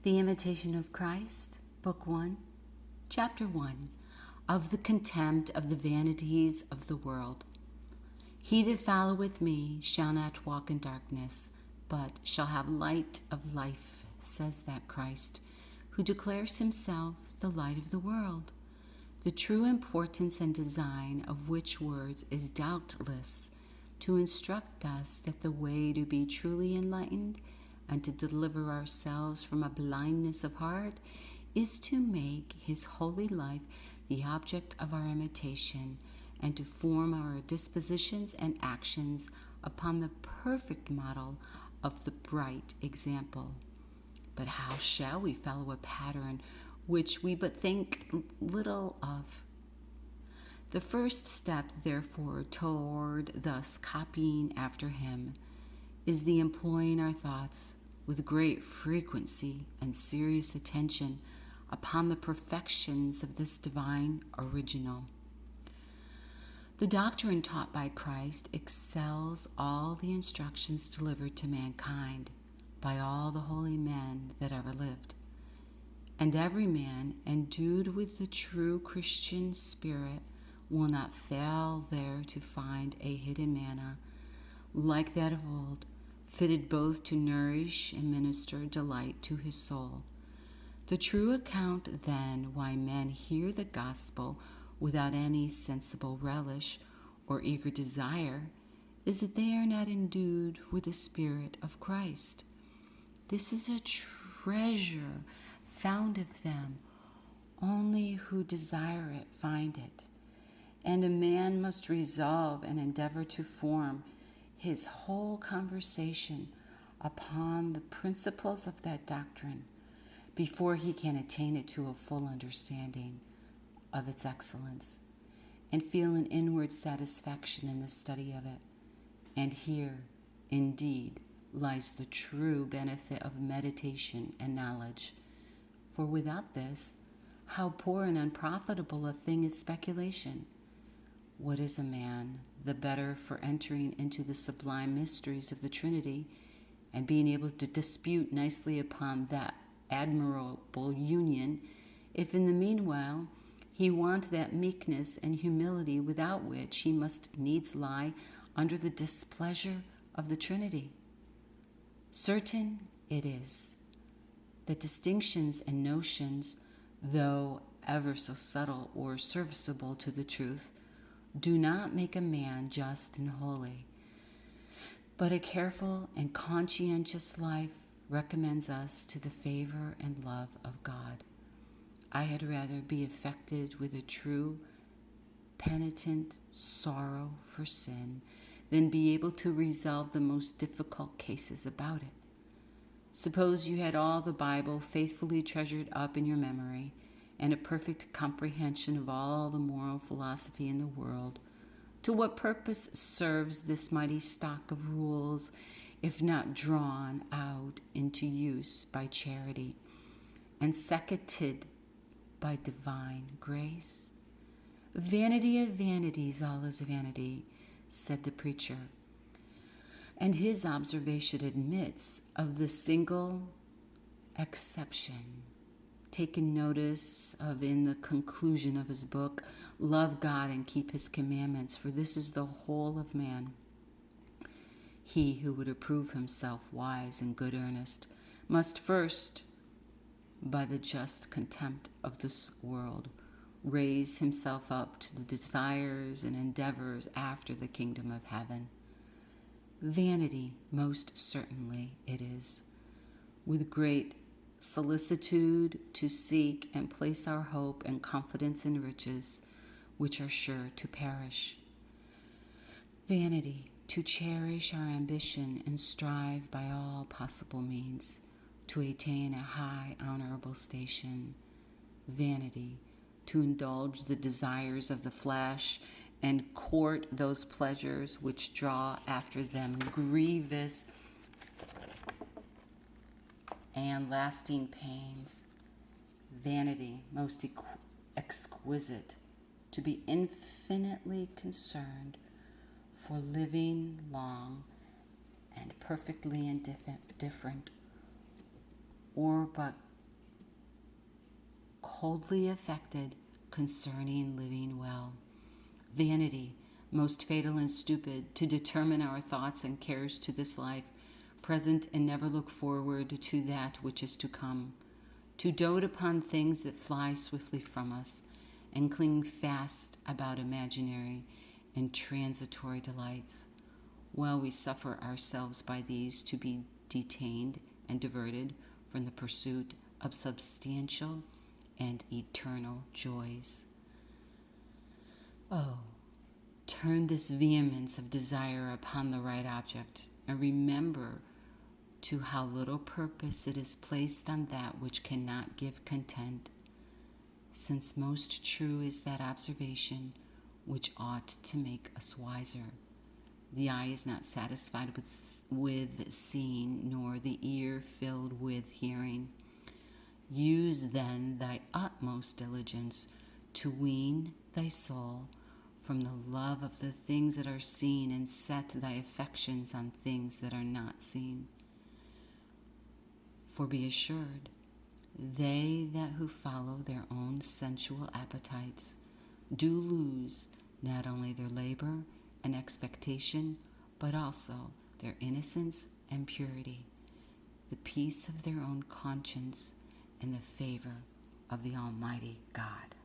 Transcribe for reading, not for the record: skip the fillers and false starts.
The Imitation of Christ, Book 1, Chapter 1, of the Contempt of the Vanities of the World. He that followeth me shall not walk in darkness, but shall have light of life, says that Christ, who declares himself the light of the world. The true importance and design of which words is doubtless to instruct us that the way to be truly enlightened and to deliver ourselves from a blindness of heart is to make his holy life the object of our imitation and to form our dispositions and actions upon the perfect model of the bright example. But how shall we follow a pattern which we but think little of? The first step, therefore, toward thus copying after him is the employing our thoughts with great frequency and serious attention upon the perfections of this divine original. The doctrine taught by Christ excels all the instructions delivered to mankind by all the holy men that ever lived. And every man endued with the true Christian spirit will not fail there to find a hidden manna, like that of old, fitted both to nourish and minister delight to his soul. The true account, then, why men hear the gospel without any sensible relish or eager desire is that they are not endued with the Spirit of Christ. This is a treasure found of them. Only who desire it find it. And a man must resolve and endeavor to form his whole conversation upon the principles of that doctrine before he can attain it to a full understanding of its excellence and feel an inward satisfaction in the study of it. And here, indeed, lies the true benefit of meditation and knowledge. For without this, how poor and unprofitable a thing is speculation. What is a man the better for entering into the sublime mysteries of the Trinity and being able to dispute nicely upon that admirable union, if in the meanwhile he want that meekness and humility without which he must needs lie under the displeasure of the Trinity? Certain it is that distinctions and notions, though ever so subtle or serviceable to the truth, do not make a man just and holy, but a careful and conscientious life recommends us to the favor and love of God. I had rather be affected with a true, penitent sorrow for sin than be able to resolve the most difficult cases about it. Suppose you had all the Bible faithfully treasured up in your memory and a perfect comprehension of all the moral philosophy in the world. To what purpose serves this mighty stock of rules if not drawn out into use by charity and seconded by divine grace? Vanity of vanities, all is vanity, said the preacher. And his observation admits of the single exception taken notice of in the conclusion of his book, Love God and Keep His Commandments, for this is the whole of man. He who would approve himself wise and good earnest must first, by the just contempt of this world, raise himself up to the desires and endeavors after the kingdom of heaven. Vanity, most certainly it is, with great solicitude to seek and place our hope and confidence in riches which are sure to perish. Vanity, to cherish our ambition and strive by all possible means to attain a high, honorable station. Vanity, to indulge the desires of the flesh and court those pleasures which draw after them grievous and lasting pains. Vanity, most exquisite, to be infinitely concerned for living long and perfectly indifferent, or but coldly affected concerning living well. Vanity, most fatal and stupid, to determine our thoughts and cares to this life, present, and never look forward to that which is to come. To dote upon things that fly swiftly from us, and cling fast about imaginary and transitory delights, while we suffer ourselves by these to be detained and diverted from the pursuit of substantial and eternal joys. Oh, turn this vehemence of desire upon the right object, and remember to how little purpose it is placed on that which cannot give content, since most true is that observation which ought to make us wiser. The eye is not satisfied with seeing, nor the ear filled with hearing. Use then thy utmost diligence to wean thy soul from the love of the things that are seen, and set thy affections on things that are not seen. For be assured, they that who follow their own sensual appetites do lose not only their labor and expectation, but also their innocence and purity, the peace of their own conscience, and the favor of the Almighty God.